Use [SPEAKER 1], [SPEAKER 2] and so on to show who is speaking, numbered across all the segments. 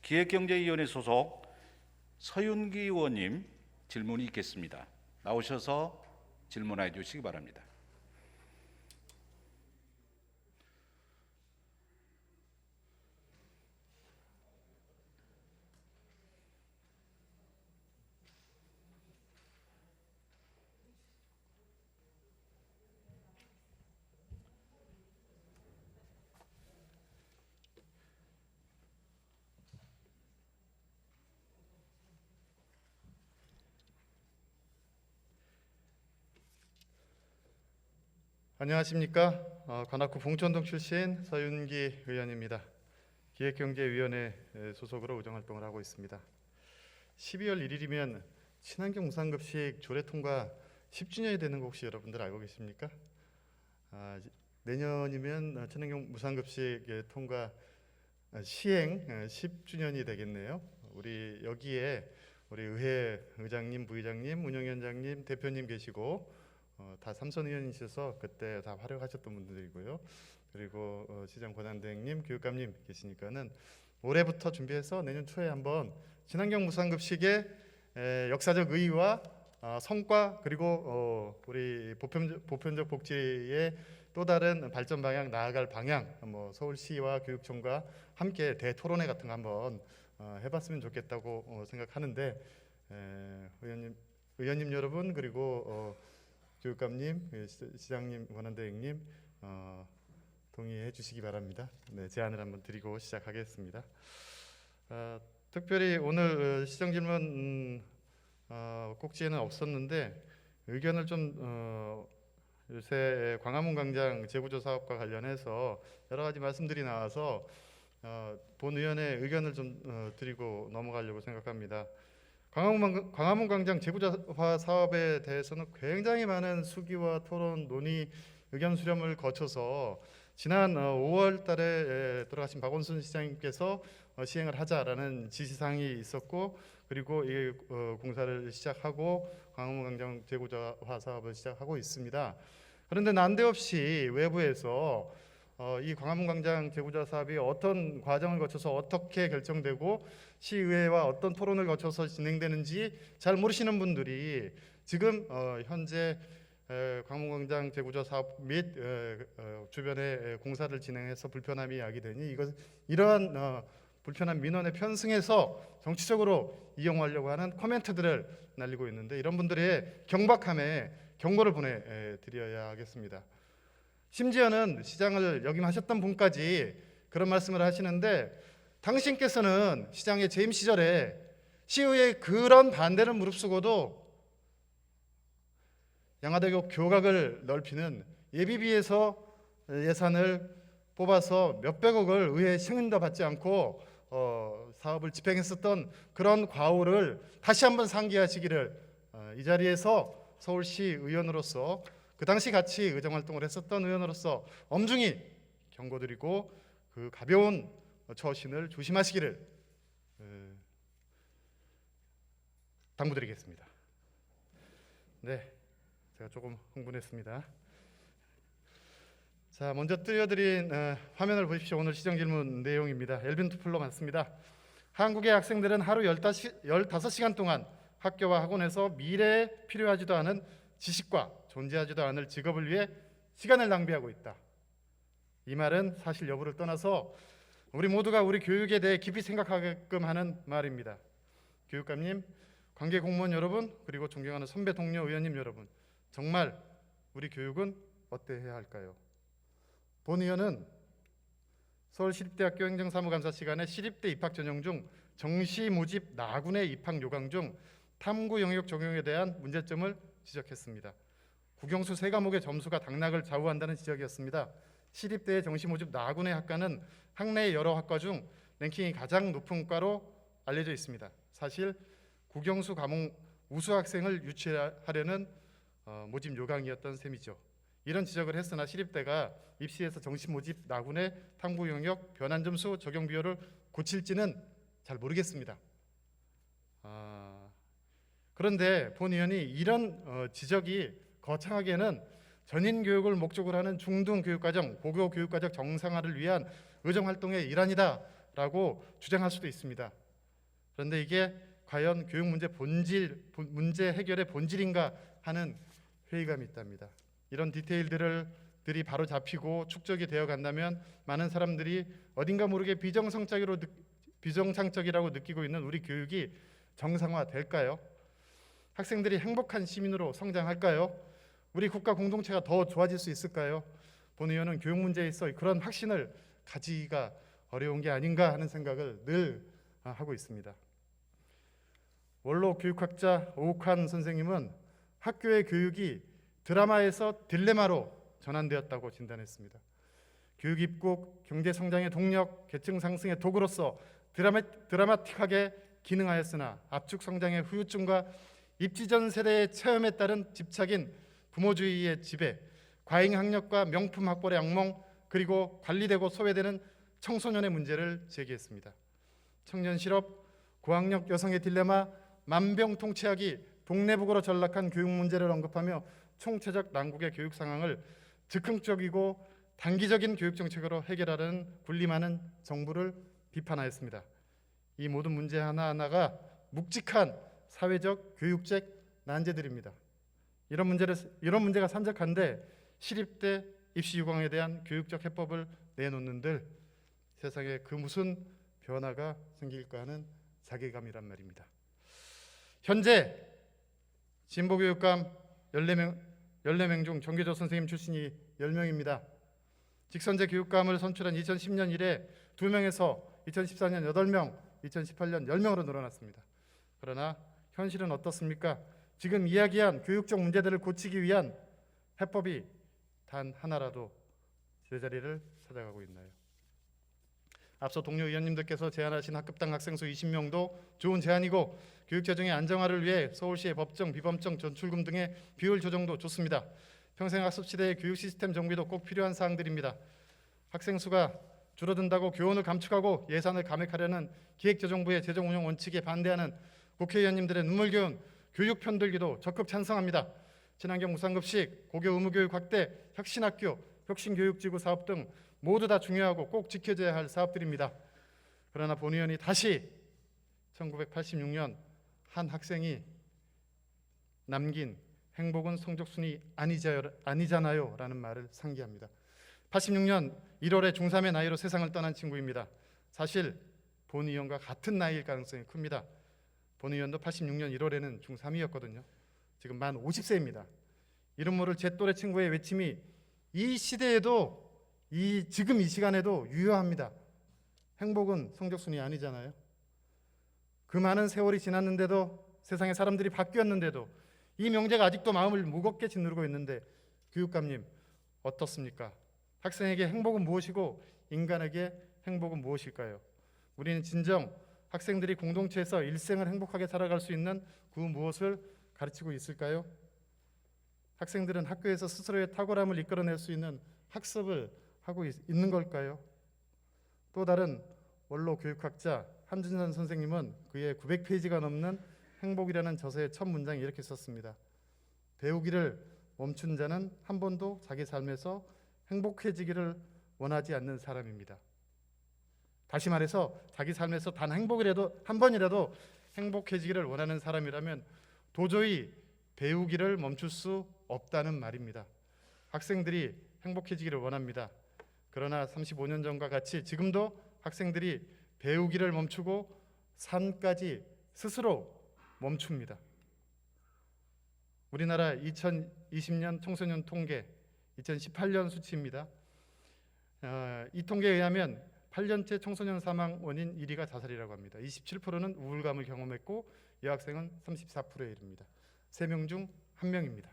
[SPEAKER 1] 기획경제위원회 소속 서윤기 의원님 질문이 있겠습니다. 나오셔서 질문해 주시기 바랍니다.
[SPEAKER 2] 안녕하십니까. 관악구 봉천동 출신 서윤기 의원입니다. 기획경제위원회 소속으로 의정활동을 하고 있습니다. 12월 1일이면 친환경 무상급식 조례 통과 10주년이 되는 거 혹시 여러분들 알고 계십니까? 내년이면 친환경 무상급식 통과 시행 10주년이 되겠네요. 우리 여기에 우리 의회 의장님, 부의장님, 운영위원장님, 대표님 계시고 다 삼선 의원이셔서 그때 다 활약하셨던 분들이고요. 그리고 시장 권한대행님, 교육감님 계시니까는 올해부터 준비해서 내년 초에 한번 친환경 무상급식의 역사적 의의와 성과 그리고 우리 보편적 복지의 또 다른 발전 방향, 나아갈 방향, 서울시와 교육청과 함께 대토론회 같은 거 한번 해봤으면 좋겠다고 생각하는데 의원님 여러분 그리고 교육감님, 시장님, 권한대행님 동의해 주시기 바랍니다. 네, 제안을 한번 드리고 시작하겠습니다. 특별히 오늘 시정 질문 꼭지에는 없었는데 의견을 좀 요새 광화문 광장 재구조 사업과 관련해서 여러 가지 말씀들이 나와서 본 의원의 의견을 좀 드리고 넘어가려고 생각합니다. 광화문 광장 재구조화 사업에 대해서는 굉장히 많은 수기와 토론, 논의, 의견 수렴을 거쳐서 지난 5월 달에 돌아가신 박원순 시장님께서 시행을 하자라는 지시사항이 있었고 그리고 이 공사를 시작하고 광화문 광장 재구조화 사업을 시작하고 있습니다. 그런데 난데없이 외부에서 이 광화문 광장 재구조화 사업이 어떤 과정을 거쳐서 어떻게 결정되고 시의회와 어떤 토론을 거쳐서 진행되는지 잘 모르시는 분들이 지금 현재 광화문 광장 재구조화 사업 및 주변에 공사를 진행해서 불편함이 야기되니 이러한 불편한 민원에 편승해서 정치적으로 이용하려고 하는 코멘트들을 날리고 있는데 이런 분들의 경박함에 경고를 보내드려야 하겠습니다. 심지어는 시장을 역임하셨던 분까지 그런 말씀을 하시는데 당신께서는 시장의 재임 시절에 시의회의 그런 반대를 무릅쓰고도 양화대교 교각을 넓히는 예비비에서 예산을 뽑아서 몇백억을 의회 승인도 받지 않고 사업을 집행했었던 그런 과오를 다시 한번 상기하시기를 이 자리에서 서울시 의원으로서 그 당시 같이 의정활동을 했었던 의원으로서 엄중히 경고드리고 그 가벼운 처신을 조심하시기를 당부드리겠습니다. 네, 제가 조금 흥분했습니다. 자, 먼저 띄워드린 화면을 보십시오. 오늘 시정질문 내용입니다. 엘빈 투플로 맞습니다. 한국의 학생들은 하루 15시간 동안 학교와 학원에서 미래에 필요하지도 않은 지식과 존재하지도 않을 직업을 위해 시간을 낭비하고 있다. 이 말은 사실 여부를 떠나서 우리 모두가 우리 교육에 대해 깊이 생각하게끔 하는 말입니다. 교육감님, 관계 공무원 여러분, 그리고 존경하는 선배 동료 의원님 여러분, 정말 우리 교육은 어때야 할까요? 본 의원은 서울시립대학교 행정사무감사 시간에 시립대 입학 전형 중 정시 모집 나군의 입학 요강 중 탐구 영역 적용에 대한 문제점을 지적했습니다. 국영수 3과목의 점수가 당락을 좌우한다는 지적이었습니다. 시립대의 정시 모집 나군의 학과는 학내의 여러 학과 중 랭킹이 가장 높은 과로 알려져 있습니다. 사실 국영수 과목 우수 학생을 유치하려는 모집 요강이었던 셈이죠. 이런 지적을 했으나 시립대가 입시에서 정시 모집 나군의 탐구 영역 변환 점수 적용 비율을 고칠지는 잘 모르겠습니다. 그런데 본 의원이 이런 지적이 거창하게는 전인 교육을 목적으로 하는 중등 교육과정, 고교 교육과정 정상화를 위한 의정 활동의 일환이다 라고 주장할 수도 있습니다. 그런데 이게 과연 교육 문제 해결의 본질인가 하는 회의감이 있답니다. 이런 디테일들이 바로 잡히고 축적이 되어 간다면 많은 사람들이 어딘가 모르게 비정상적이라고 느끼고 있는 우리 교육이 정상화될까요? 학생들이 행복한 시민으로 성장할까요? 우리 국가 공동체가 더 좋아질 수 있을까요? 본 의원은 교육 문제에 있어 그런 확신을 가지기가 어려운 게 아닌가 하는 생각을 늘 하고 있습니다. 원로 교육학자 오욱환 선생님은 학교의 교육이 드라마에서 딜레마로 전환되었다고 진단했습니다. 교육 입국, 경제 성장의 동력, 계층 상승의 도구로서 드라마틱하게 기능하였으나 압축 성장의 후유증과 입지 전 세대의 체험에 따른 집착인 부모주의의 지배, 과잉 학력과 명품 학벌의 악몽, 그리고 관리되고 소외되는 청소년의 문제를 제기했습니다. 청년 실업, 고학력 여성의 딜레마, 만병통치약이 동네북으로 전락한 교육 문제를 언급하며 총체적 난국의 교육 상황을 즉흥적이고 단기적인 교육 정책으로 해결하려는 군림하는 정부를 비판하였습니다. 이 모든 문제 하나하나가 묵직한 사회적 교육적 난제들입니다. 이런 문제가 산적한데 시립대 입시 유광에 대한 교육적 해법을 내놓는들 세상에 그 무슨 변화가 생길까 하는 자괴감이란 말입니다. 현재 진보교육감 14명 중 정교조 선생님 출신이 10명입니다. 직선제 교육감을 선출한 2010년 이래 2명에서 2014년 8명, 2018년 10명으로 늘어났습니다. 그러나 현실은 어떻습니까? 지금 이야기한 교육적 문제들을 고치기 위한 해법이 단 하나라도 제자리를 찾아가고 있나요? 앞서 동료 의원님들께서 제안하신 학급당 학생 수 20명도 좋은 제안이고 교육 재정의 안정화를 위해 서울시의 법정, 비법정 전출금 등의 비율 조정도 좋습니다. 평생학습 시대의 교육 시스템 정비도 꼭 필요한 사항들입니다. 학생 수가 줄어든다고 교원을 감축하고 예산을 감액하려는 기획재정부의 재정 운영 원칙에 반대하는 국회의원님들의 눈물겨운 교육 편들기도 적극 찬성합니다. 친환경 무상급식, 고교 의무교육 확대, 혁신학교, 혁신교육지구 사업 등 모두 다 중요하고 꼭 지켜져야 할 사업들입니다. 그러나 본 의원이 다시 1986년 한 학생이 남긴 행복은 성적순이 아니잖아요 라는 말을 상기합니다. 86년 1월에 중3의 나이로 세상을 떠난 친구입니다. 사실 본 의원과 같은 나이일 가능성이 큽니다. 본 의원도 86년 1월에는 중3이었거든요. 지금 만 50세입니다. 이름 모를 제 또래 친구의 외침이 이 시대에도 지금 이 시간에도 유효합니다. 행복은 성적순이 아니잖아요. 그 많은 세월이 지났는데도 세상의 사람들이 바뀌었는데도 이 명제가 아직도 마음을 무겁게 짓누르고 있는데 교육감님 어떻습니까? 학생에게 행복은 무엇이고 인간에게 행복은 무엇일까요? 우리는 진정 학생들이 공동체에서 일생을 행복하게 살아갈 수 있는 그 무엇을 가르치고 있을까요? 학생들은 학교에서 스스로의 탁월함을 이끌어낼 수 있는 학습을 하고 있는 걸까요? 또 다른 원로 교육학자 한준선 선생님은 그의 900페이지가 넘는 행복이라는 저서의 첫 문장에 이렇게 썼습니다. 배우기를 멈춘 자는 한 번도 자기 삶에서 행복해지기를 원하지 않는 사람입니다. 다시 말해서 자기 삶에서 단 한 번이라도 행복해지기를 원하는 사람이라면 도저히 배우기를 멈출 수 없다는 말입니다. 학생들이 행복해지기를 원합니다. 그러나 35년 전과 같이 지금도 학생들이 배우기를 멈추고 삶까지 스스로 멈춥니다. 우리나라 2020년 청소년 통계 2018년 수치입니다. 이 통계에 의하면 8년째 청소년 사망 원인 1위가 자살이라고 합니다. 27%는 우울감을 경험했고 여학생은 34%에 이릅니다. 3명 중 1명입니다.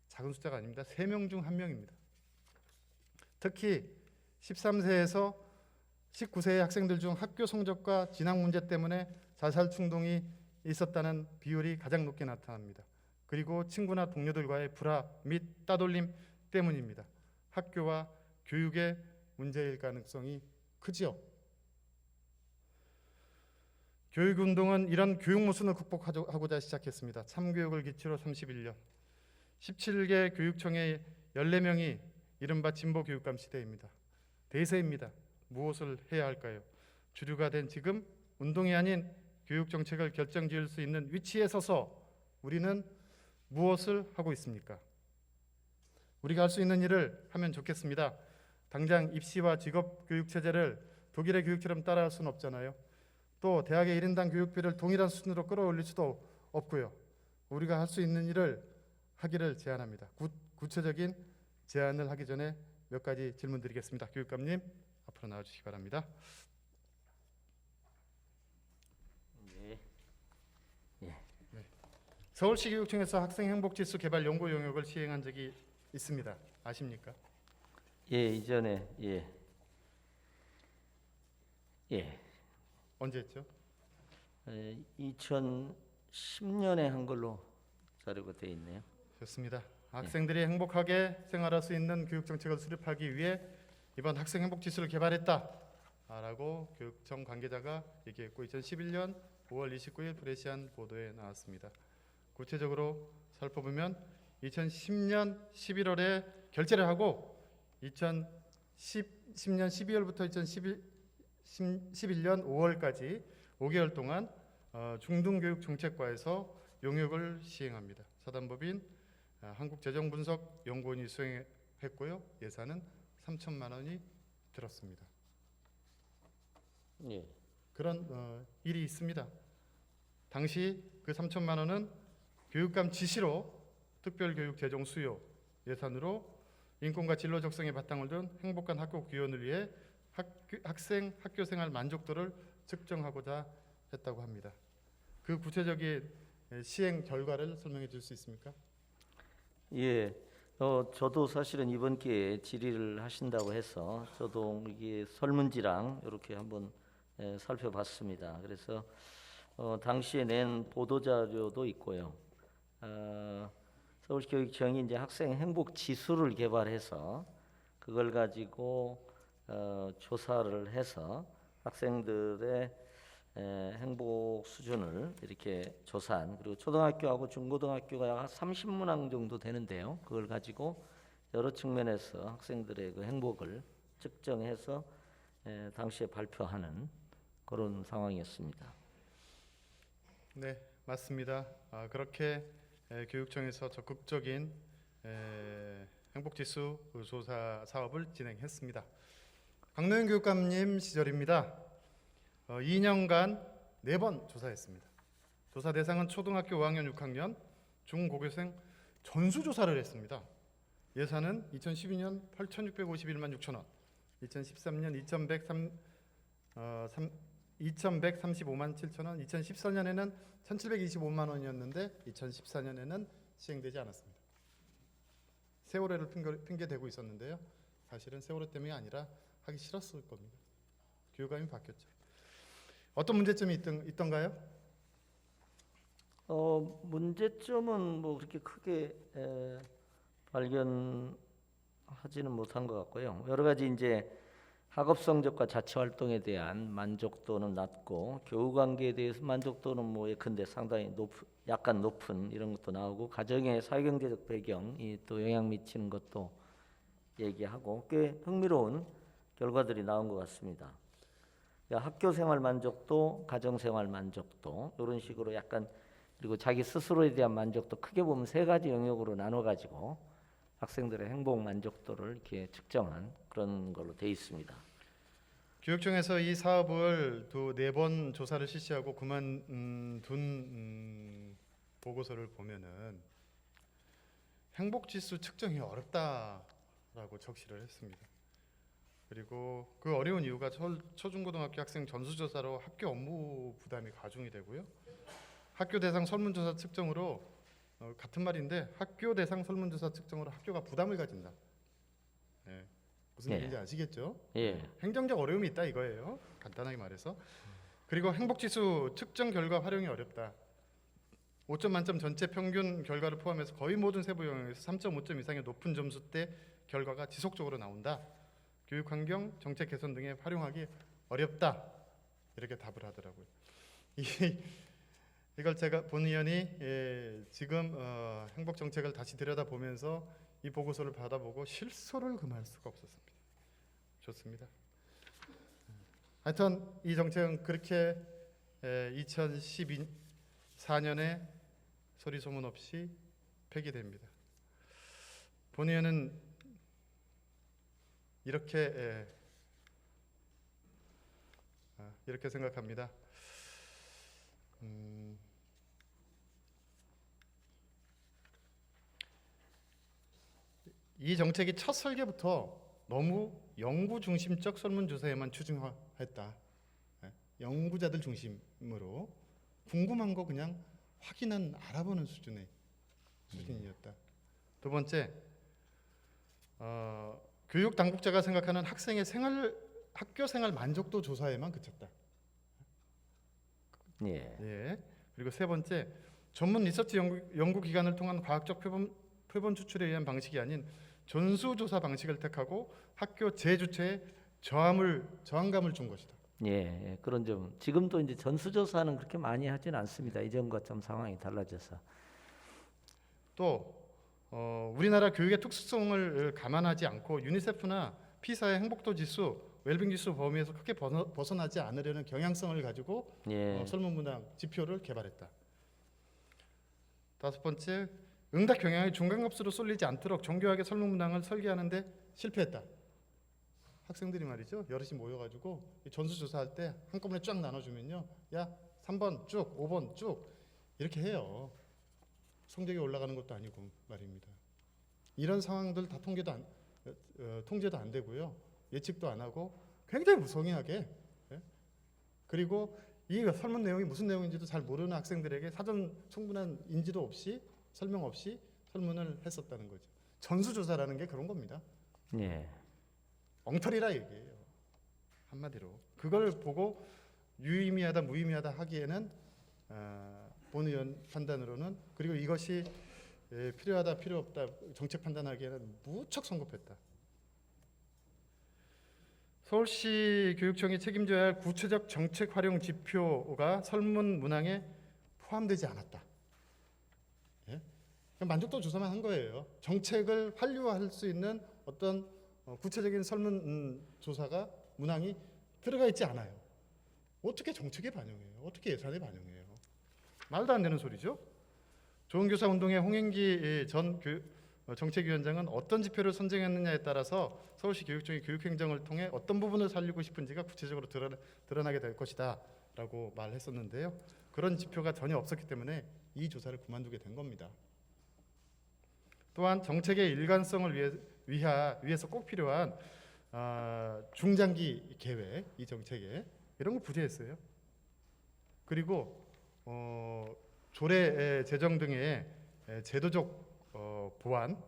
[SPEAKER 2] 작은 숫자가 아닙니다. 3명 중 1명입니다. 특히 13세에서 19세의 학생들 중 학교 성적과 진학 문제 때문에 자살 충동이 있었다는 비율이 가장 높게 나타납니다. 그리고 친구나 동료들과의 불화 및 따돌림 때문입니다. 학교와 교육의 문제일 가능성이 크지요. 교육운동은 이런 교육 모순을 극복하고자 시작했습니다. 참교육을 기치로 31년 17개 교육청의 14명이 이른바 진보교육감 시대입니다. 대세입니다. 무엇을 해야 할까요? 주류가 된 지금 운동이 아닌 교육 정책을 결정지을 수 있는 위치에 서서 우리는 무엇을 하고 있습니까? 우리가 할 수 있는 일을 하면 좋겠습니다. 당장 입시와 직업 교육 체제를 독일의 교육처럼 따라할 수는 없잖아요. 또 대학의 1인당 교육비를 동일한 수준으로 끌어올릴 수도 없고요. 우리가 할 수 있는 일을 하기를 제안합니다. 구체적인 제안을 하기 전에 몇 가지 질문 드리겠습니다. 교육감님 앞으로 나와주시기 바랍니다. 서울시 교육청에서 학생 행복지수 개발 연구 용역을 시행한 적이 있습니다. 아십니까?
[SPEAKER 3] 예, 이전에
[SPEAKER 2] 언제 했죠?
[SPEAKER 3] 2010년에 한 걸로 자료가 되어 있네요.
[SPEAKER 2] 좋습니다. 학생들이 행복하게 생활할 수 있는 교육 정책을 수립하기 위해 이번 학생 행복 지수를 개발했다라고 교육청 관계자가 얘기했고 2011년 5월 29일 프레시안 보도에 나왔습니다. 구체적으로 살펴보면 2010년 11월에 결제를 하고 2010년 12월부터 2011년 5월까지 5개월 동안 중등교육정책과에서 용역을 시행합니다. 사단법인 한국재정분석연구원이 수행했고요. 예산은 3천만 원이 들었습니다.
[SPEAKER 3] 예.
[SPEAKER 2] 그런 일이 있습니다. 당시 그 3천만 원은 교육감 지시로 특별교육 재정 수요 예산으로 인권과 진로 적성에 바탕을 둔 행복한 학교 구현을 위해 학생 학교 생활 만족도를 측정하고자 했다고 합니다. 그 구체적인 시행 결과를 설명해 줄 수 있습니까?
[SPEAKER 3] 예. 저도 사실은 이번 기회에 질의를 하신다고 해서 저도 이게 설문지랑 이렇게 한번 살펴봤습니다. 그래서 당시에 낸 보도 자료도 있고요. 서울시교육청이 이제 학생 행복 지수를 개발해서 그걸 가지고 조사를 해서 학생들의 행복 수준을 이렇게 조사한, 그리고 초등학교하고 중고등학교가 약 30문항 정도 되는데요. 그걸 가지고 여러 측면에서 학생들의 그 행복을 측정해서 당시에 발표하는 그런 상황이었습니다.
[SPEAKER 2] 네, 맞습니다. 그렇게 교육청에서 적극적인 행복지수 조사 사업을 진행했습니다. 강노현 교육감님 시절입니다. 2년간 4번 조사했습니다. 조사 대상은 초등학교 5학년, 6학년, 중고교생 전수조사를 했습니다. 예산은 2012년 8,651만 6천 원, 2013년 2,135만 7천 원, 2014년에는 1,725만 원이었는데 2014년에는 시행되지 않았습니다. 세월호를 핑계대고 있었는데요. 사실은 세월호 때문이 아니라 하기 싫었을 겁니다. 교육감이 바뀌었죠. 어떤 문제점이 있던가요?
[SPEAKER 3] 문제점은 뭐 그렇게 크게 발견하지는 못한 것 같고요. 여러 가지 이제 학업 성적과 자치 활동에 대한 만족도는 낮고 교우 관계에 대해서 만족도는 뭐 예컨대 상당히 약간 높은 이런 것도 나오고, 가정의 사회경제적 배경이 또 영향 미치는 것도 얘기하고, 꽤 흥미로운 결과들이 나온 것 같습니다. 학교 생활 만족도, 가정 생활 만족도 이런 식으로 약간, 그리고 자기 스스로에 대한 만족도, 크게 보면 3가지 영역으로 나눠 가지고 학생들의 행복 만족도를 이렇게 측정한 그런 걸로 되어 있습니다.
[SPEAKER 2] 교육청에서 이 사업을 4번 조사를 실시하고 그만둔 보고서를 보면은 행복지수 측정이 어렵다라고 적시를 했습니다. 그리고 그 어려운 이유가 초중고등학교 학생 전수조사로 학교 업무 부담이 가중이 되고요. 학교 대상 설문조사 측정으로 같은 말인데 학교 대상 설문조사 측정으로 학교가 부담을 가진다. 네. 무슨 얘기인지 아시겠죠?
[SPEAKER 3] 예.
[SPEAKER 2] 행정적 어려움이 있다 이거예요. 간단하게 말해서. 그리고 행복지수 측정 결과 활용이 어렵다. 5점 만점 전체 평균 결과를 포함해서 거의 모든 세부 영역에서 3.5점 이상의 높은 점수 때 결과가 지속적으로 나온다. 교육환경, 정책 개선 등에 활용하기 어렵다. 이렇게 답을 하더라고요. 이걸 제가 본의원이 지금 행복 정책을 다시 들여다보면서 이 보고서를 받아보고 실소를 금할 수가 없었습니다. 좋습니다. 하여튼 이 정책은 그렇게 2014년에 소리 소문 없이 폐기됩니다. 본 의원은 이렇게 생각합니다. 이 정책이 첫 설계부터 너무 연구 중심적 설문조사에만 추진했다. 연구자들 중심으로 궁금한 거 그냥 알아보는 수준이었다. 두 번째, 교육 당국자가 생각하는 학생의 학교 생활 만족도 조사에만 그쳤다.
[SPEAKER 3] 예.
[SPEAKER 2] 그리고 세 번째, 전문 리서치 연구 기관을 통한 과학적 표본 추출에 의한 방식이 아닌 전수조사 방식을 택하고 학교 재주체에 저항감을 준 것이다.
[SPEAKER 3] 예, 그런 점. 지금도 이제 전수조사는 그렇게 많이 하지는 않습니다. 이전과 좀 상황이 달라져서.
[SPEAKER 2] 또 우리나라 교육의 특수성을 감안하지 않고 유니세프나 피사의 행복도 지수, 웰빙 지수 범위에서 크게 벗어나지 않으려는 경향성을 가지고 설문문항 지표를 개발했다. 다섯 번째, 응답 경향이 중간값으로 쏠리지 않도록 정교하게 설문문항을 설계하는데 실패했다. 학생들이 말이죠, 여럿이 모여가지고 전수조사할 때 한꺼번에 쫙 나눠주면요, 야 3번 쭉, 5번 쭉 이렇게 해요. 성적이 올라가는 것도 아니고 말입니다. 이런 상황들 다 통제도 안 되고요, 예측도 안 하고 굉장히 무성의하게, 그리고 이 설문 내용이 무슨 내용인지도 잘 모르는 학생들에게 사전 충분한 인지도 없이 설명 없이 설문을 했었다는 거죠. 전수조사라는 게 그런 겁니다. 엉터리라 얘기예요. 한마디로 그걸 보고 유의미하다 무의미하다 하기에는 본 의원 판단으로는, 그리고 이것이 필요하다 필요 없다 정책 판단하기에는 무척 성급했다. 서울시 교육청이 책임져야 할 구체적 정책 활용 지표가 설문 문항에 포함되지 않았다. 만족도 조사만 한 거예요. 정책을 활용할 수 있는 어떤 구체적인 설문 조사가 문항이 들어가 있지 않아요. 어떻게 정책에 반영해요? 어떻게 예산에 반영해요? 말도 안 되는 소리죠. 좋은교사 운동의 홍행기 전 정책위원장은 어떤 지표를 선정했느냐에 따라서 서울시 교육청이 교육행정을 통해 어떤 부분을 살리고 싶은지가 구체적으로 드러나게 될 것이다 라고 말했었는데요. 그런 지표가 전혀 없었기 때문에 이 조사를 그만두게 된 겁니다. 또한 정책의 일관성을 위해서 꼭 필요한 중장기 계획, 이 정책에 이런 거 부재했어요. 그리고 조례 제정 등의 제도적 보완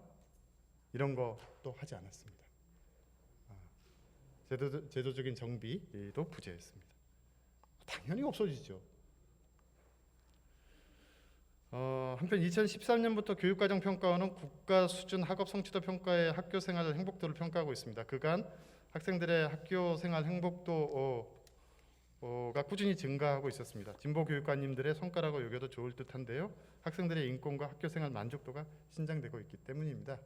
[SPEAKER 2] 이런 것도 하지 않았습니다. 제도적인 정비도 부재했습니다. 당연히 없어지죠. 한편 2013년부터 교육과정평가원은 국가 수준 학업 성취도 평가의 학교 생활 행복도를 평가하고 있습니다. 그간 학생들의 학교 생활 행복도가 꾸준히 증가하고 있었습니다. 진보 교육관님들의 성과라고 여겨도 좋을 듯한데요. 학생들의 인권과 학교 생활 만족도가 신장되고 있기 때문입니다.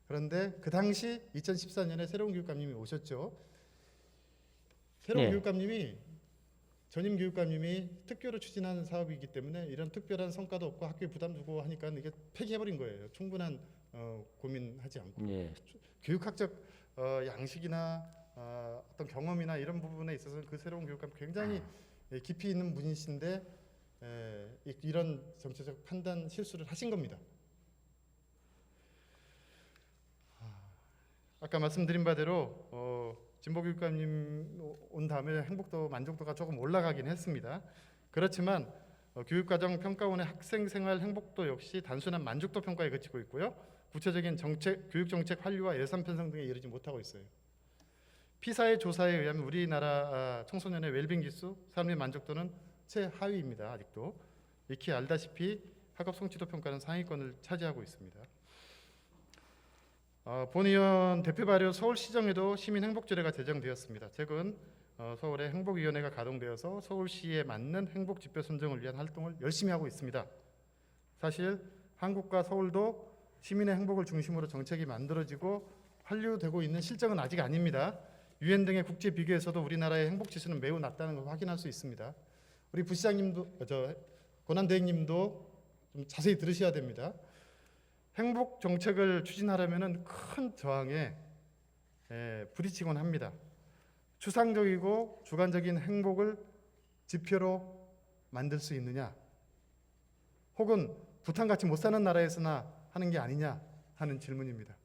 [SPEAKER 2] 그런데 그 당시 2014년에 새로운 교육감님이 오셨죠. 새로운 교육감님이 전임 교육감님이 특교를 추진하는 사업이기 때문에 이런 특별한 성과도 없고 학교에 부담 주고 하니까 이게 폐기해버린 거예요. 충분한 고민하지 않고. 교육학적 양식이나 어떤 경험이나 이런 부분에 있어서는 그 새로운 교육감 굉장히 깊이 있는 분이신데 이런 정치적 판단 실수를 하신 겁니다. 아까 말씀드린 바대로 진보 교육감님 온 다음에 행복도 만족도가 조금 올라가긴 했습니다. 그렇지만 교육과정평가원의 학생생활 행복도 역시 단순한 만족도 평가에 그치고 있고요. 구체적인 교육정책 환류와 예산 편성 등에 이르지 못하고 있어요. 피사의 조사에 의하면 우리나라 청소년의 웰빙 지수, 삶의 만족도는 최하위입니다. 아직도. 익히 알다시피 학업 성취도 평가는 상위권을 차지하고 있습니다. 본 의원 대표 발의 서울시정에도 시민행복조례가 제정되었습니다. 최근 서울의 행복위원회가 가동되어서 서울시에 맞는 행복지표 선정을 위한 활동을 열심히 하고 있습니다. 사실 한국과 서울도 시민의 행복을 중심으로 정책이 만들어지고 환류되고 있는 실정은 아직 아닙니다. 유엔 등의 국제 비교에서도 우리나라의 행복 지수는 매우 낮다는 걸 확인할 수 있습니다. 우리 부시장님도 권한대행님도 좀 자세히 들으셔야 됩니다. 행복 정책을 추진하려면은 큰 저항에 부딪히곤 합니다. 추상적이고 주관적인 행복을 지표로 만들 수 있느냐, 혹은 부탄같이 못 사는 나라에서나 하는 게 아니냐 하는 질문입니다.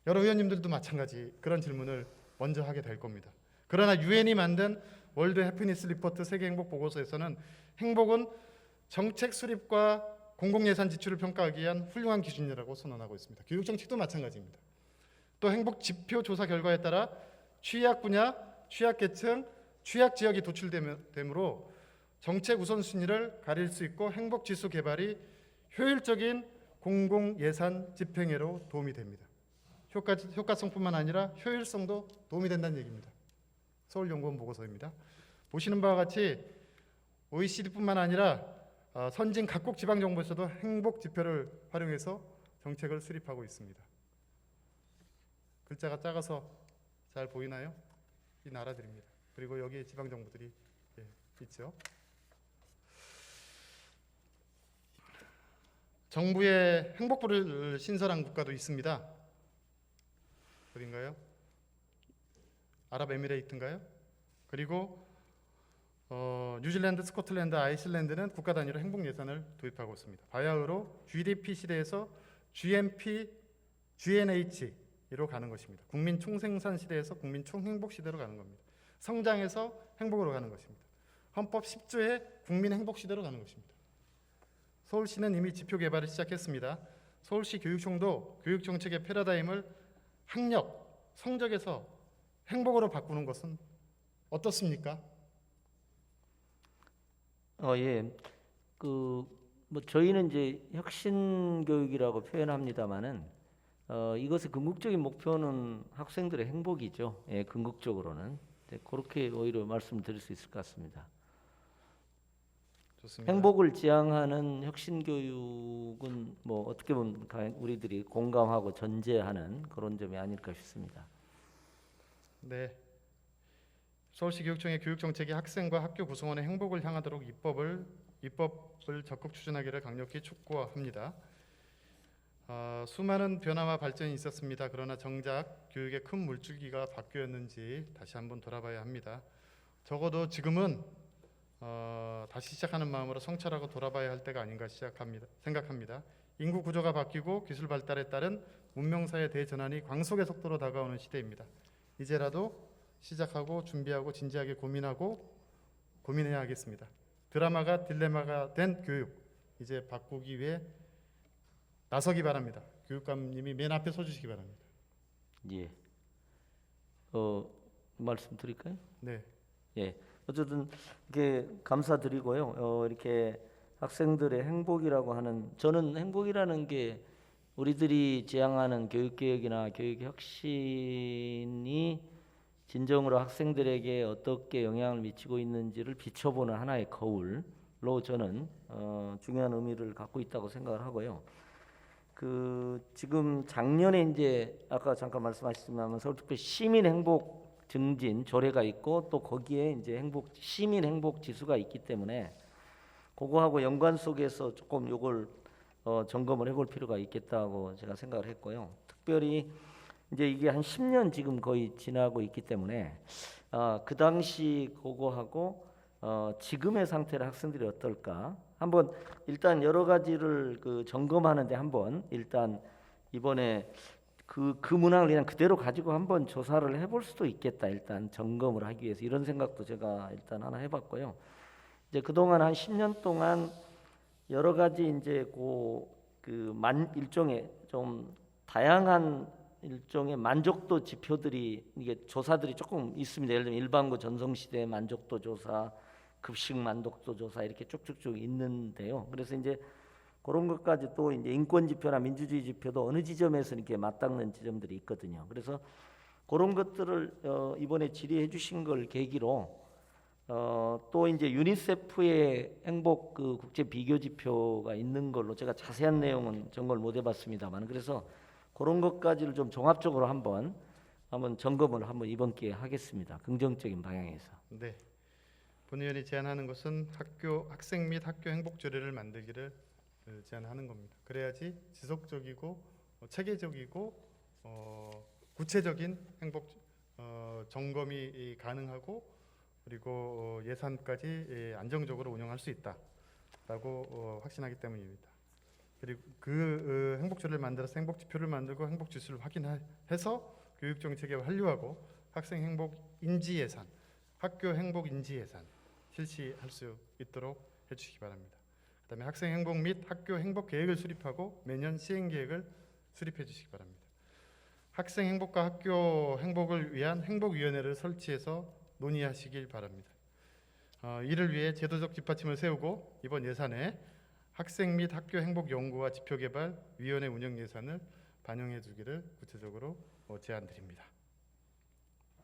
[SPEAKER 2] 여러 의원님들도 마찬가지 그런 질문을 먼저 하게 될 겁니다. 그러나 유엔이 만든 월드 해피니스 리포트 세계 행복 보고서에서는 행복은 정책 수립과 공공예산 지출을 평가하기 위한 훌륭한 기준이라고 선언하고 있습니다. 교육 정책도 마찬가지입니다. 또 행복 지표 조사 결과에 따라 취약 분야, 취약 계층, 취약 지역이 도출되므로 정책 우선순위를 가릴 수 있고 행복 지수 개발이 효율적인 공공예산 집행에로 도움이 됩니다. 효과성뿐만 아니라 효율성도 도움이 된다는 얘기입니다. 서울연구원 보고서입니다. 보시는 바와 같이 OECD뿐만 아니라 선진 각국 지방 정부에서도 행복 지표를 활용해서 정책을 수립하고 있습니다. 글자가 작아서 잘 보이나요? 이 나라들입니다. 그리고 여기에 지방 정부들이 있죠. 정부의 행복부를 신설한 국가도 있습니다. 어딘가요? 아랍에미레이트인가요? 그리고 뉴질랜드, 스코틀랜드, 아이슬란드는 국가 단위로 행복 예산을 도입하고 있습니다. 바야흐로 GDP 시대에서 GNP, GNH로 가는 것입니다. 국민 총생산 시대에서 국민 총행복 시대로 가는 겁니다. 성장에서 행복으로 가는 것입니다. 헌법 10조의 국민 행복 시대로 가는 것입니다. 서울시는 이미 지표 개발을 시작했습니다. 서울시 교육청도 교육 정책의 패러다임을 학력, 성적에서 행복으로 바꾸는 것은 어떻습니까?
[SPEAKER 3] 예. 뭐 저희는 이제 혁신 교육이라고 표현합니다만은 이것의 궁극적인 목표는 학생들의 행복이죠. 예, 궁극적으로는. 네, 그렇게 오히려 말씀드릴 수 있을 것 같습니다.
[SPEAKER 2] 좋습니다.
[SPEAKER 3] 행복을 지향하는 혁신 교육은 뭐 어떻게 보면 우리들이 공감하고 전제하는 그런 점이 아닐까 싶습니다.
[SPEAKER 2] 네. 서울시 교육청의 교육 정책이 학생과 학교 구성원의 행복을 향하도록 입법을 적극 추진하기를 강력히 촉구합니다. 수많은 변화와 발전이 있었습니다. 그러나 정작 교육의 큰 물줄기가 바뀌었는지 다시 한번 돌아봐야 합니다. 적어도 지금은 다시 시작하는 마음으로 성찰하고 돌아봐야 할 때가 아닌가 생각합니다. 인구 구조가 바뀌고 기술 발달에 따른 문명사의 대전환이 광속의 속도로 다가오는 시대입니다. 이제라도 시작하고 준비하고 진지하게 고민해야 하겠습니다. 드라마가 딜레마가 된 교육, 이제 바꾸기 위해 나서기 바랍니다. 교육감님이 맨 앞에 서주시기 바랍니다.
[SPEAKER 3] 예. 말씀드릴까요?
[SPEAKER 2] 네.
[SPEAKER 3] 예. 어쨌든 이렇게 감사드리고요. 이렇게 학생들의 행복이라고 하는, 저는 행복이라는 게 우리들이 지향하는 교육개혁이나 교육혁신이 진정으로 학생들에게 어떻게 영향을 미치고 있는지를 비춰보는 하나의 거울로 저는 중요한 의미를 갖고 있다고 생각을 하고요. 지금 작년에 이제 아까 잠깐 말씀하셨지만 서울특별시 시민 행복 증진 조례가 있고 또 거기에 이제 시민 행복 지수가 있기 때문에 그거하고 연관 속에서 조금 요걸 점검을 해볼 필요가 있겠다고 제가 생각을 했고요. 특별히 이제 이게 한 10년 지금 거의 지나고 있기 때문에 그 당시 그거하고 지금의 상태를 학생들이 어떨까 한번 일단 여러 가지를 점검하는데 한번 일단 이번에 그 문항을 그냥 그대로 가지고 한번 조사를 해볼 수도 있겠다. 일단 점검을 하기 위해서 이런 생각도 제가 일단 하나 해봤고요. 이제 그동안 한 10년 동안 여러 가지 이제 일종의 좀 다양한 일종의 만족도 지표들이 이게 조사들이 조금 있습니다. 예를 들면 일반고 전성시대 만족도 조사, 급식 만족도 조사 이렇게 쭉쭉쭉 있는데요. 그래서 이제 그런 것까지 또 이제 인권 지표나 민주주의 지표도 어느 지점에서 이렇게 맞닿는 지점들이 있거든요. 그래서 그런 것들을 이번에 질의해 주신 걸 계기로 또 이제 유니세프의 행복 국제 비교 지표가 있는 걸로 제가 자세한 내용은 점검을 못 해봤습니다만 그래서 그런 것까지를 좀 종합적으로 한번 한번 점검을 한번 이번 기회에 하겠습니다. 긍정적인 방향에서.
[SPEAKER 2] 네. 본 의원이 제안하는 것은 학생 및 학교 행복 조례를 만들기를 제안하는 겁니다. 그래야지 지속적이고 체계적이고 구체적인 행복 점검이 가능하고 그리고 예산까지 안정적으로 운영할 수 있다라고 확신하기 때문입니다. 그리고 그 행복 조례를 만들어서 행복 지표를 만들고 행복 지수를 확인해서 교육 정책에 한류하고 학생 행복 인지 예산, 학교 행복 인지 예산 실시할 수 있도록 해주시기 바랍니다. 그다음에 학생 행복 및 학교 행복 계획을 수립하고 매년 시행 계획을 수립해 주시기 바랍니다. 학생 행복과 학교 행복을 위한 행복위원회를 설치해서 논의하시길 바랍니다. 이를 위해 제도적 뒷받침을 세우고 이번 예산에 학생 및 학교 행복 연구와 지표 개발 위원회 운영 예산을 반영해 주기를 구체적으로 제안드립니다.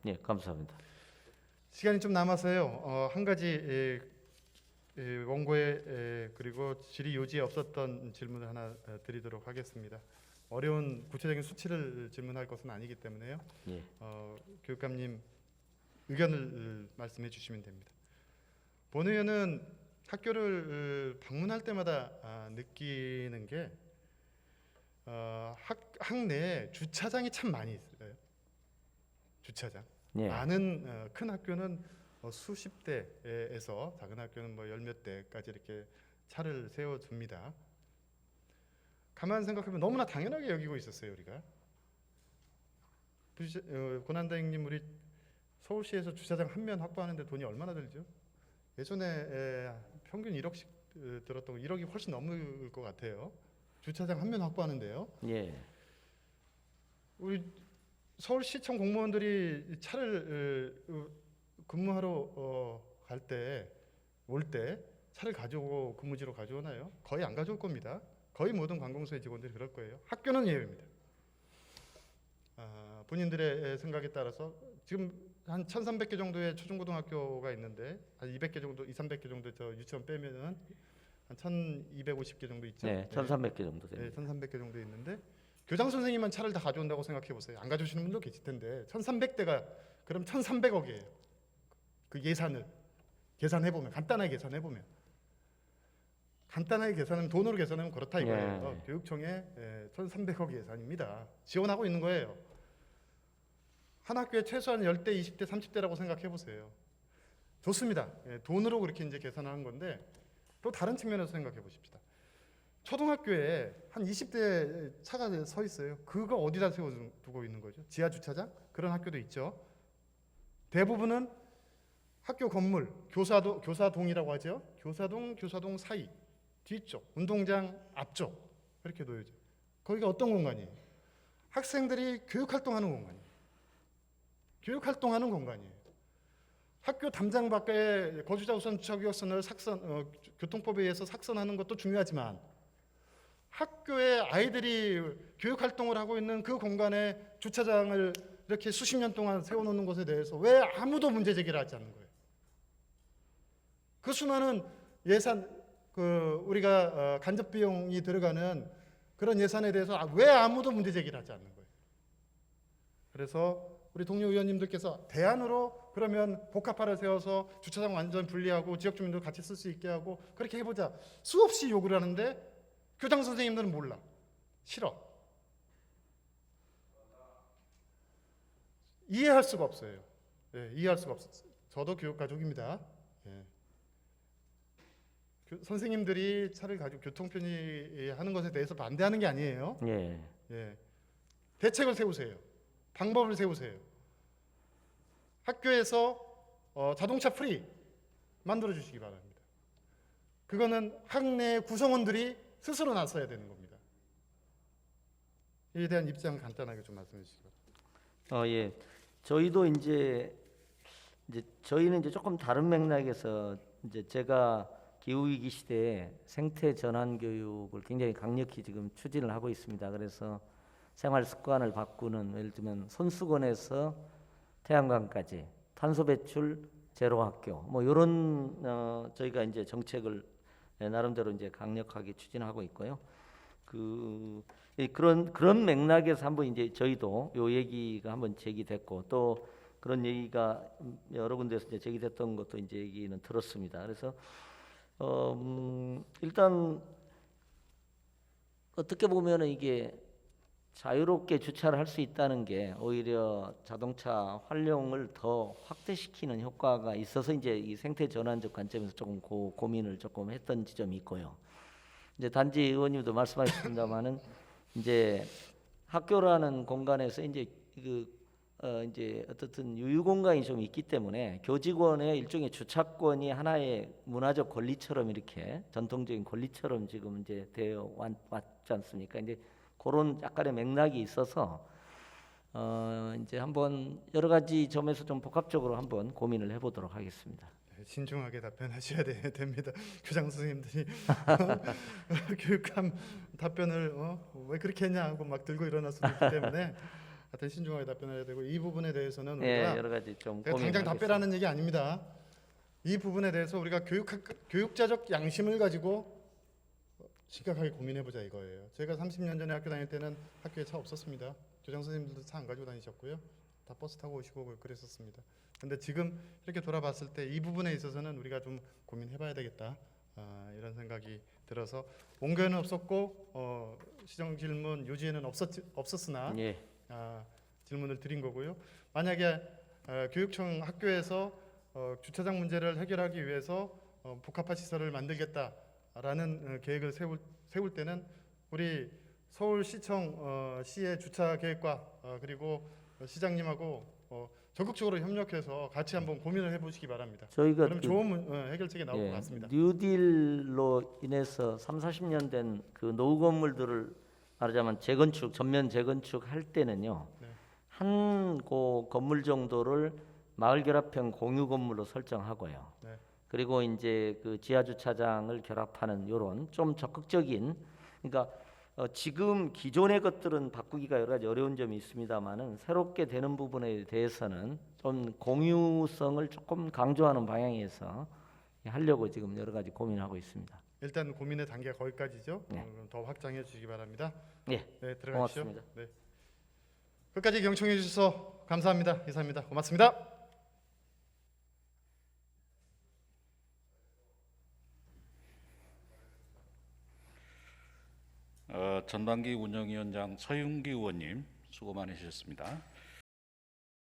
[SPEAKER 3] 네, 감사합니다.
[SPEAKER 2] 시간이 좀 남아서요. 한 가지 원고에 그리고 질의 요지에 없었던 질문을 하나 드리도록 하겠습니다. 어려운 구체적인 수치를 질문할 것은 아니기 때문에요.
[SPEAKER 3] 예.
[SPEAKER 2] 교육감님 의견을 말씀해 주시면 됩니다. 본 의원은 학교를 방문할 때마다 느끼는 게 학내에 주차장이 참 많이 있어요. 주차장.
[SPEAKER 3] 예.
[SPEAKER 2] 많은 큰 학교는 수십 대에서 작은 학교는 뭐 열 몇 대까지 이렇게 차를 세워줍니다. 가만 생각하면 너무나 당연하게 여기고 있었어요. 우리가 고난다행님 우리 서울시에서 주차장 한 면 확보하는데 돈이 얼마나 들죠? 예전에 평균 1억씩 들었던 거 1억이 훨씬 넘을 것 같아요. 주차장 한 면 확보하는데요.
[SPEAKER 3] 예.
[SPEAKER 2] 우리 서울시청 공무원들이 차를 근무하러 갈 때, 올 때 차를 가져오고 근무지로 가져오나요? 거의 안 가져올 겁니다. 거의 모든 관공서의 직원들이 그럴 거예요. 학교는 예외입니다. 본인들의 생각에 따라서 지금 한 1,300개 정도의 초중고등학교가 있는데 한 200개 정도, 200~300개 정도 저 유치원 빼면은 한 1,250개 정도 있죠.
[SPEAKER 3] 네, 1,300개 정도
[SPEAKER 2] 네,
[SPEAKER 3] 됩니다.
[SPEAKER 2] 1,300개 정도 있는데 교장 선생님만 차를 다 가져온다고 생각해 보세요. 안 가져오시는 분도 계실 텐데 1,300대가 그럼 1,300억이에요. 그 예산을 계산해 보면 간단하게 계산해 보면 간단하게 계산하면 돈으로 계산하면 그렇다 이거예요.
[SPEAKER 3] 예.
[SPEAKER 2] 교육청에 1,300억 예산입니다. 지원하고 있는 거예요. 한 학교에 최소한 10대, 20대, 30대라고 생각해 보세요. 좋습니다. 돈으로 그렇게 이제 계산하는 건데 또 다른 측면에서 생각해 보십시다. 초등학교에 한 20대 차가 서 있어요. 그거 어디다 세워두고 있는 거죠? 지하 주차장? 그런 학교도 있죠. 대부분은 학교 건물, 교사동이라고 하죠. 교사동 사이, 뒤쪽, 운동장 앞쪽 이렇게 놓여져. 거기가 어떤 공간이에요? 학생들이 교육활동하는 공간이에요. 교육활동하는 공간이에요. 학교 담장 밖에 거주자 우선 주차구역선을 교통법에 의해서 삭선하는 것도 중요하지만 학교에 아이들이 교육활동을 하고 있는 그 공간에 주차장을 이렇게 수십 년 동안 세워놓는 것에 대해서 왜 아무도 문제 제기를 하지 않는 거예요? 그 수많은 예산, 우리가 간접 비용이 들어가는 그런 예산에 대해서 왜 아무도 문제 제기를 하지 않는 거예요? 그래서 우리 동료 의원님들께서 대안으로 그러면 복합화를 세워서 주차장 완전 분리하고 지역 주민들 같이 쓸 수 있게 하고 그렇게 해보자. 수없이 요구를 하는데 교장 선생님들은 몰라. 싫어. 이해할 수가 없어요. 이해할 수가 없어요. 저도 교육 가족입니다. 선생님들이 차를 가지고 교통 편의하는 것에 대해서 반대하는 게 아니에요. 대책을 세우세요. 방법을 세우세요. 학교에서 자동차 프리 만들어 주시기 바랍니다. 그거는 학내 구성원들이 스스로 나서야 되는 겁니다. 이에 대한 입장 간단하게 좀 말씀해 주시기 바랍니다.
[SPEAKER 3] 예. 저희도 이제 저희는 이제 조금 다른 맥락에서 이제 제가 기후 위기 시대에 생태 전환 교육을 굉장히 강력히 지금 추진을 하고 있습니다. 그래서 생활 습관을 바꾸는 예를 들면 손수건에서 태양광까지 탄소 배출 제로 학교 뭐 이런 저희가 이제 정책을 나름대로 이제 강력하게 추진하고 있고요. 그런 맥락에서 한번 이제 저희도 요 얘기가 한번 제기됐고 또 그런 얘기가 여러 군데서 이제 제기됐던 것도 이제 얘기는 들었습니다. 그래서 일단 어떻게 보면은 이게 자유롭게 주차를 할 수 있다는 게 오히려 자동차 활용을 더 확대시키는 효과가 있어서 이제 이 생태 전환적 관점에서 조금 고민을 조금 했던 지점이 있고요. 이제 단지 의원님도 말씀하셨습니다만은 이제 학교라는 공간에서 이제 이제 어떻든 유휴 공간이 좀 있기 때문에 교직원의 일종의 주차권이 하나의 문화적 권리처럼 이렇게 전통적인 권리처럼 지금 이제 되어 왔지 않습니까? 이제 그런 약간의 맥락이 있어서 이제 한번 여러 가지 점에서 좀 복합적으로 한번 고민을 해보도록 하겠습니다.
[SPEAKER 2] 신중하게 답변하셔야 됩니다. 교장 선생님들이 교육감 답변을 왜 그렇게 했냐 하고 막 들고 일어날 수도 있기 때문에 하여튼 신중하게 답변해야 되고 이 부분에 대해서는 우리가
[SPEAKER 3] 여러 가지 좀
[SPEAKER 2] 내가 당장 답변하는 얘기 아닙니다. 이 부분에 대해서 우리가 교육자적 양심을 가지고 심각하게 고민해보자 이거예요. 제가 30년 전에 학교 다닐 때는 학교에 차 없었습니다. 교장 선생님들도 차 안 가지고 다니셨고요. 다 버스 타고 오시고 그랬었습니다. 근데 지금 이렇게 돌아봤을 때 이 부분에 있어서는 우리가 좀 고민해봐야 되겠다 이런 생각이 들어서 원교에는 없었고 시정 질문 요지에는 없었으나
[SPEAKER 3] 예.
[SPEAKER 2] 질문을 드린 거고요. 만약에 교육청 학교에서 주차장 문제를 해결하기 위해서 복합화 시설을 만들겠다라는 계획을 세울 때는 우리 서울시청 시의 주차 계획과 그리고 시장님하고 적극적으로 협력해서 같이 한번 고민을 해보시기 바랍니다.
[SPEAKER 3] 저희가
[SPEAKER 2] 그럼 좋은 해결책이 나올 것 같습니다.
[SPEAKER 3] 뉴딜로 인해서 30-40년 된 그 노후 건물들을 말하자면 재건축, 전면 재건축 할 때는요.
[SPEAKER 2] 네.
[SPEAKER 3] 한 건물 정도를 마을 결합형 공유 건물로 설정하고요.
[SPEAKER 2] 네.
[SPEAKER 3] 그리고 이제 그 지하 주차장을 결합하는 요런 좀 적극적인 그러니까 지금 기존의 것들은 바꾸기가 여러 가지 어려운 점이 있습니다만은 새롭게 되는 부분에 대해서는 좀 공유성을 조금 강조하는 방향에서 하려고 지금 여러 가지 고민하고 있습니다.
[SPEAKER 2] 일단 고민의 단계가 거기까지죠.
[SPEAKER 3] 네.
[SPEAKER 2] 그럼 더 확장해 주시기 바랍니다.
[SPEAKER 3] 예,
[SPEAKER 2] 네, 들어가시죠.
[SPEAKER 3] 고맙습니다.
[SPEAKER 2] 네. 끝까지 경청해 주셔서 감사합니다. 이사입니다. 고맙습니다.
[SPEAKER 1] 전반기 운영위원장 서윤기 의원님 수고 많으셨습니다.